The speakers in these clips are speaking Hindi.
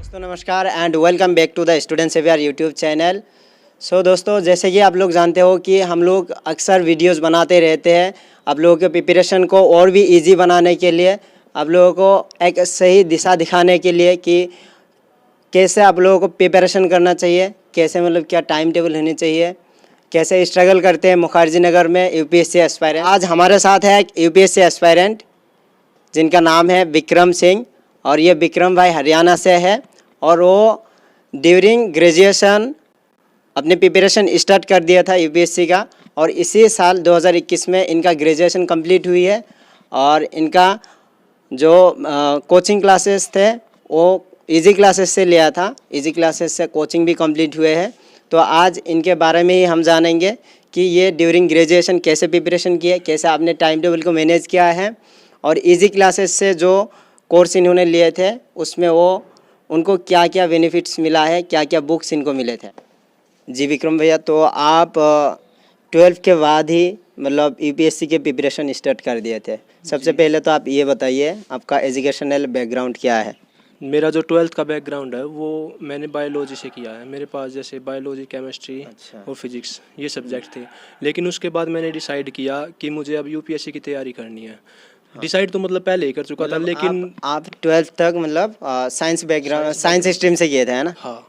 दोस्तों नमस्कार and welcome back to the student saviour YouTube channel. So दोस्तों, जैसे कि आप लोग जानते हो कि हम लोग अक्सर वीडियोस बनाते रहते हैं आप लोगों के प्रिपरेशन को और भी इजी बनाने के लिए, आप लोगों को एक सही दिशा दिखाने के लिए कि कैसे आप लोगों को प्रिपरेशन करना चाहिए, कैसे मतलब क्या टाइम टेबल होनी चाहिए, कैसे स्ट्रगल करते हैं मुखर्जी नगर में यूपीएससी एस्पायरेंट। आज हमारे साथ है एक यूपीएससी एस्पायरेंट जिनका नाम है विक्रम सिंह, और ये विक्रम भाई हरियाणा से है और वो ड्यूरिंग ग्रेजुएशन अपने प्रिपरेशन स्टार्ट कर दिया था यूपीएससी का, और इसी साल 2021 में इनका ग्रेजुएशन कंप्लीट हुई है। और इनका जो कोचिंग क्लासेस थे वो इजी क्लासेस से लिया था, इजी क्लासेस से कोचिंग भी कंप्लीट हुए हैं। तो आज इनके बारे में ही हम जानेंगे कि ये ड्यूरिंग ग्रेजुएशन कैसे प्रिपरेशन किए, कैसे आपने टाइम टेबल को मैनेज किया है, और इजी क्लासेस से जो कोर्स इन्होंने लिए थे उसमें वो उनको क्या क्या बेनिफिट्स मिला है, क्या क्या बुक्स इनको मिले थे। जी विक्रम भैया, तो आप 12th के बाद ही मतलब यूपीएससी के प्रिपरेशन स्टार्ट कर दिए थे। सबसे पहले तो आप ये बताइए आपका एजुकेशनल बैकग्राउंड क्या है। मेरा जो 12th का बैकग्राउंड है वो मैंने बायोलॉजी से किया है। मेरे पास जैसे बायोलॉजी, केमिस्ट्री और फिजिक्स ये सब्जेक्ट थे, लेकिन उसके बाद मैंने डिसाइड किया कि मुझे अब यूपीएससी की तैयारी करनी है। डिसाइड तो मतलब पहले ही कर चुका था, लेकिन आप 12th तक मतलब साइंस बैकग्राउंड, साइंस स्ट्रीम से किए थे, है ना? हाँ,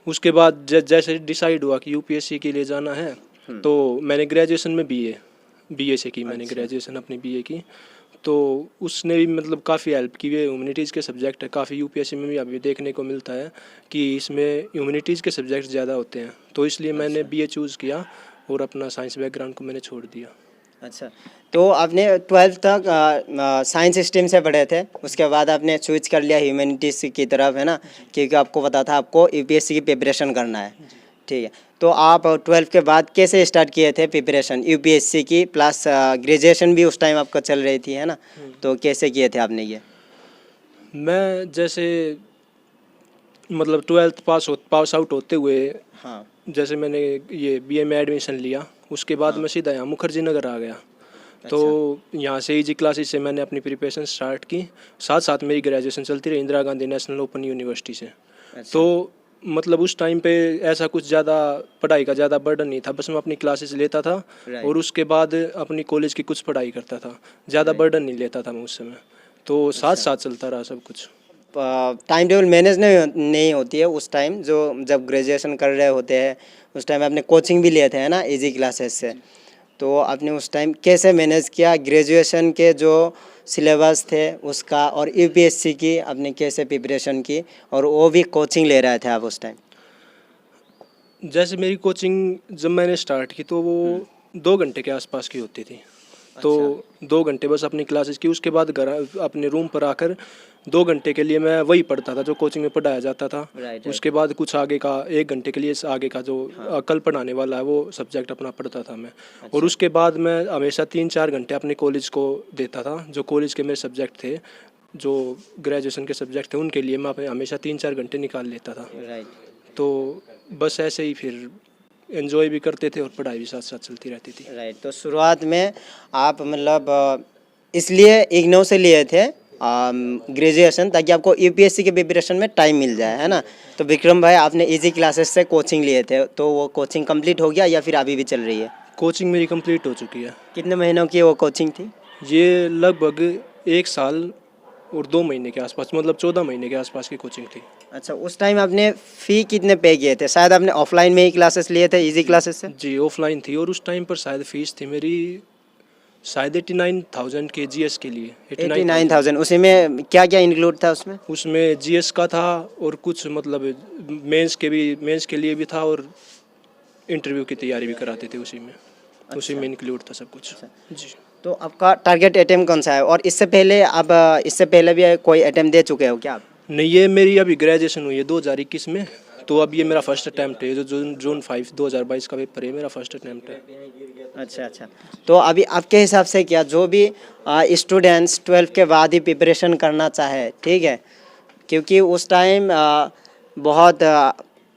उसके बाद जैसे डिसाइड हुआ कि यूपीएससी के लिए जाना है तो मैंने ग्रेजुएशन में बीए से की। मैंने ग्रेजुएशन अपनी बीए की, तो उसने भी मतलब काफ़ी हेल्प की है। ह्यूमैनिटीज़ के सब्जेक्ट है, काफ़ी यूपीएससी में भी अभी देखने को मिलता है कि इसमें ह्यूमैनिटीज़ के सब्जेक्ट ज़्यादा होते हैं, तो इसलिए मैंने बीए चूज़ किया और अपना साइंस बैकग्राउंड को मैंने छोड़ दिया। अच्छा, तो आपने 12th तक साइंस स्ट्रीम से पढ़े थे, उसके बाद आपने स्विच कर लिया ह्यूमैनिटीज़ की तरफ, है ना? क्योंकि आपको पता था आपको यूपीएससी की प्रिपरेशन करना है। ठीक है, तो आप 12th के बाद कैसे स्टार्ट किए थे प्रिपरेशन यूपीएससी की, प्लस ग्रेजुएशन भी उस टाइम आपका चल रही थी, है ना? तो कैसे किए थे आपने ये? मैं जैसे मतलब 12th पास आउट होते हुए, हाँ, जैसे मैंने ये बीए में एडमिशन लिया, उसके बाद मैं सीधा यहाँ मुखर्जी नगर आ गया। तो यहाँ से इजी क्लासेस से मैंने अपनी प्रिपरेशन स्टार्ट की, साथ साथ मेरी ग्रेजुएशन चलती रही Indira Gandhi national open university से। तो मतलब उस टाइम पे ऐसा कुछ ज़्यादा पढ़ाई का ज़्यादा बर्डन नहीं था, बस मैं अपनी क्लासेस लेता था और उसके बाद अपनी कॉलेज की कुछ पढ़ाई करता था, ज़्यादा बर्डन नहीं लेता था मैं उस समय। तो साथ साथ चलता रहा सब कुछ। टाइम टेबल मैनेज नहीं होती है उस टाइम, जो जब ग्रेजुएशन कर रहे होते हैं उस टाइम आपने कोचिंग भी लिए थे, है ना, इजी क्लासेस से। तो आपने उस टाइम कैसे मैनेज किया ग्रेजुएशन के जो सिलेबस थे उसका, और यूपीएससी की आपने कैसे प्रिपरेशन की, और वो भी कोचिंग ले रहे थे आप उस टाइम? जैसे मेरी कोचिंग जब मैंने स्टार्ट की तो वो 2 घंटे के आसपास की होती थी। तो 2 घंटे बस अपनी क्लासेस की, उसके बाद घर अपने रूम पर आकर 2 घंटे के लिए मैं वही पढ़ता था जो कोचिंग में पढ़ाया जाता था। उसके बाद कुछ आगे का 1 घंटे के लिए आगे का जो कल पढ़ाने वाला है वो सब्जेक्ट अपना पढ़ता था मैं। और उसके बाद मैं हमेशा 3-4 घंटे अपने कॉलेज को देता था। जो कॉलेज के मेरे सब्जेक्ट थे, जो ग्रेजुएशन के सब्जेक्ट थे, उनके लिए मैं हमेशा 3-4 घंटे निकाल लेता था। तो बस ऐसे ही फिर एंजॉय भी करते थे और पढ़ाई भी साथ साथ चलती रहती थी। राइट, तो शुरुआत में आप मतलब इसलिए इग्नोर से लिए थे ग्रेजुएशन, ताकि आपको यूपीएससी के प्रिपरेशन में टाइम मिल जाए, है ना? तो विक्रम भाई, आपने इजी क्लासेस से कोचिंग लिए थे, तो वो कोचिंग कंप्लीट हो गया या फिर अभी भी चल रही है? कोचिंग मेरी कंप्लीट हो चुकी है। कितने महीनों की वो कोचिंग थी? ये लगभग 1 साल और 2 महीने के आसपास, मतलब 14 महीने के आसपास की कोचिंग थी। अच्छा, उस टाइम आपने फ़ी कितने पे किए थे? शायद आपने ऑफलाइन में ही क्लासेस लिए थे इजी क्लासेस से? जी, ऑफलाइन थी, और उस टाइम पर शायद फीस थी मेरी शायद 89,000 के जीएस के लिए। 89,000। उसी में क्या क्या इंक्लूड था उसमें? उसमें जीएस का था और कुछ मतलब मेंस के लिए भी था, और इंटरव्यू की तैयारी भी कराते थे उसी में। उसी में इंक्लूड था सब कुछ। जी। तो आपका टारगेट अटेम्प्ट कौन सा है, और इससे पहले भी कोई अटेम्प्ट दे चुके हो क्या आप? नहीं, ये मेरी अभी ग्रेजुएशन हुई है 2021 में, तो अब ये मेरा फर्स्ट अटैम्प्ट है। जो जून 5 2022 का पेपर है, मेरा फर्स्ट अटैम्प्ट है। अच्छा, तो अभी आपके हिसाब से क्या, जो भी स्टूडेंट्स 12th के बाद ही प्रिपरेशन करना चाहे, ठीक है, क्योंकि उस टाइम बहुत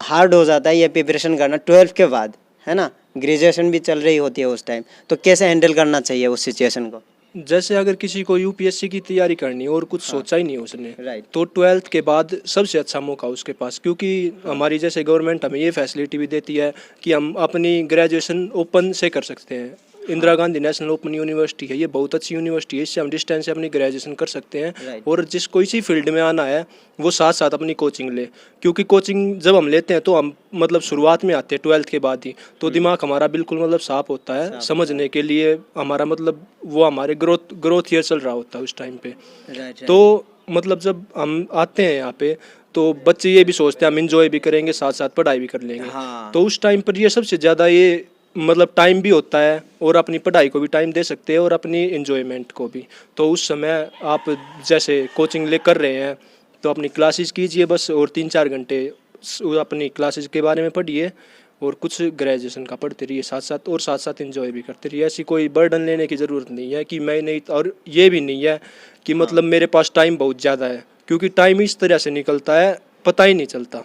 हार्ड हो जाता है ये प्रिपरेशन करना 12th के बाद, है ना? ग्रेजुएशन भी चल रही होती है उस टाइम, तो कैसे हैंडल करना चाहिए उस सिचुएशन को? जैसे अगर किसी को यूपीएससी की तैयारी करनी है और कुछ सोचा ही नहीं है उसने, राइट। तो 12th के बाद सबसे अच्छा मौका उसके पास, क्योंकि हमारी जैसे गवर्नमेंट हमें ये फैसिलिटी भी देती है कि हम अपनी ग्रेजुएशन ओपन से कर सकते हैं। Indira Gandhi national open university है, ये बहुत अच्छी यूनिवर्सिटी है, इससे हम डिस्टेंस से अपनी ग्रेजुएशन कर सकते हैं। Right. और जिसको इसी फील्ड में आना है वो साथ साथ अपनी कोचिंग ले, क्योंकि कोचिंग जब हम लेते हैं तो हम मतलब शुरुआत में आते हैं 12th के बाद ही, तो दिमाग हमारा बिल्कुल मतलब साफ होता है समझने के लिए, हमारा मतलब वो हमारे ग्रोथ ईयर चल रहा होता है उस टाइम पे। राइट। तो मतलब जब हम आते हैं यहाँ पे तो बच्चे ये भी सोचते हैं हम इंजॉय भी करेंगे साथ साथ पढ़ाई भी कर लेंगे। हाँ। तो उस टाइम पर ये सबसे ज़्यादा ये मतलब टाइम भी होता है और अपनी पढ़ाई को भी टाइम दे सकते हैं और अपनी इन्जॉयमेंट को भी। तो उस समय आप जैसे कोचिंग ले कर रहे हैं तो अपनी क्लासेस कीजिए बस, और 3-4 घंटे अपनी क्लासेस के बारे में पढ़िए और कुछ ग्रेजुएशन का पढ़ते रहिए साथ साथ, और साथ साथ इन्जॉय भी करते रहिए। ऐसी कोई बर्डन लेने की ज़रूरत नहीं है कि मैं नहीं, और ये भी नहीं है कि मतलब मेरे पास टाइम बहुत ज़्यादा है, क्योंकि टाइम इस तरह से निकलता है पता ही नहीं चलता।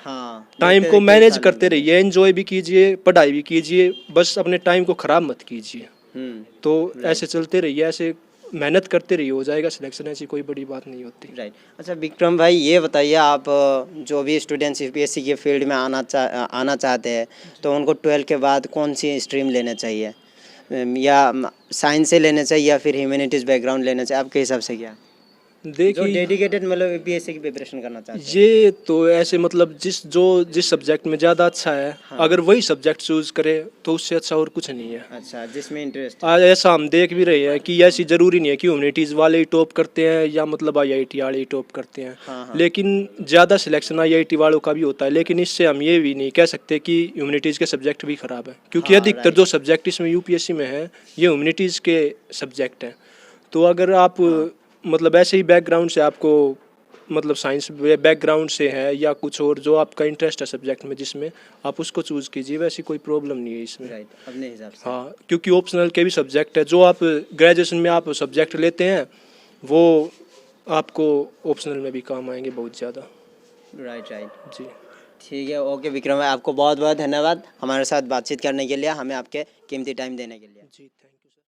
हाँ, टाइम को मैनेज करते रहिए, एंजॉय भी कीजिए, पढ़ाई भी कीजिए, बस अपने टाइम को ख़राब मत कीजिए। तो ऐसे चलते रहिए, ऐसे मेहनत करते रहिए, हो जाएगा सिलेक्शन, ऐसी कोई बड़ी बात नहीं होती। राइट। अच्छा विक्रम भाई, ये बताइए आप जो भी स्टूडेंट्स यूपीएससी के फील्ड में आना चाहते हैं तो उनको 12 के बाद कौन सी स्ट्रीम लेना चाहिए, या साइंस से लेना चाहिए या फिर ह्यूमैनिटीज़ बैकग्राउंड लेना चाहिए, आपके हिसाब से क्या? जो देखिए डेडिकेटेड मतलब यूपीएससी की प्रिपरेशन करना चाहते हैं। ये तो ऐसे मतलब जिस सब्जेक्ट में ज़्यादा अच्छा है, अगर वही सब्जेक्ट चूज करे तो उससे अच्छा और कुछ नहीं है। अच्छा, जिसमें इंटरेस्ट। आज ऐसा हम देख भी रहे हैं कि ऐसी ज़रूरी नहीं है कि ह्यूमैनिटीज़ वाले ही टॉप करते हैं या मतलब आईआईटी वाले ही टॉप करते हैं। हाँ। लेकिन ज़्यादा सिलेक्शन आईआईटी वालों का भी होता है, लेकिन इससे हम ये भी नहीं कह सकते कि ह्यूमैनिटीज़ के सब्जेक्ट भी ख़राब है, क्योंकि हाँ, अधिकतर जो सब्जेक्ट इसमें यूपीएससी में है ये ह्यूमैनिटीज़ के सब्जेक्ट हैं। तो अगर आप मतलब ऐसे ही बैकग्राउंड से आपको मतलब साइंस बैकग्राउंड से है या कुछ और जो आपका इंटरेस्ट है सब्जेक्ट में जिसमें, आप उसको चूज़ कीजिए, वैसी कोई प्रॉब्लम नहीं है इसमें। राइट, अपने हिसाब से। हाँ, क्योंकि ऑप्शनल के भी सब्जेक्ट है, जो आप ग्रेजुएशन में आप सब्जेक्ट लेते हैं वो आपको ऑप्शनल में भी काम आएंगे बहुत ज़्यादा। राइट। जी ठीक है, ओके विक्रम भाई, आपको बहुत बहुत धन्यवाद हमारे साथ बातचीत करने के लिए, हमें आपके कीमती टाइम देने के लिए। जी, थैंक यू।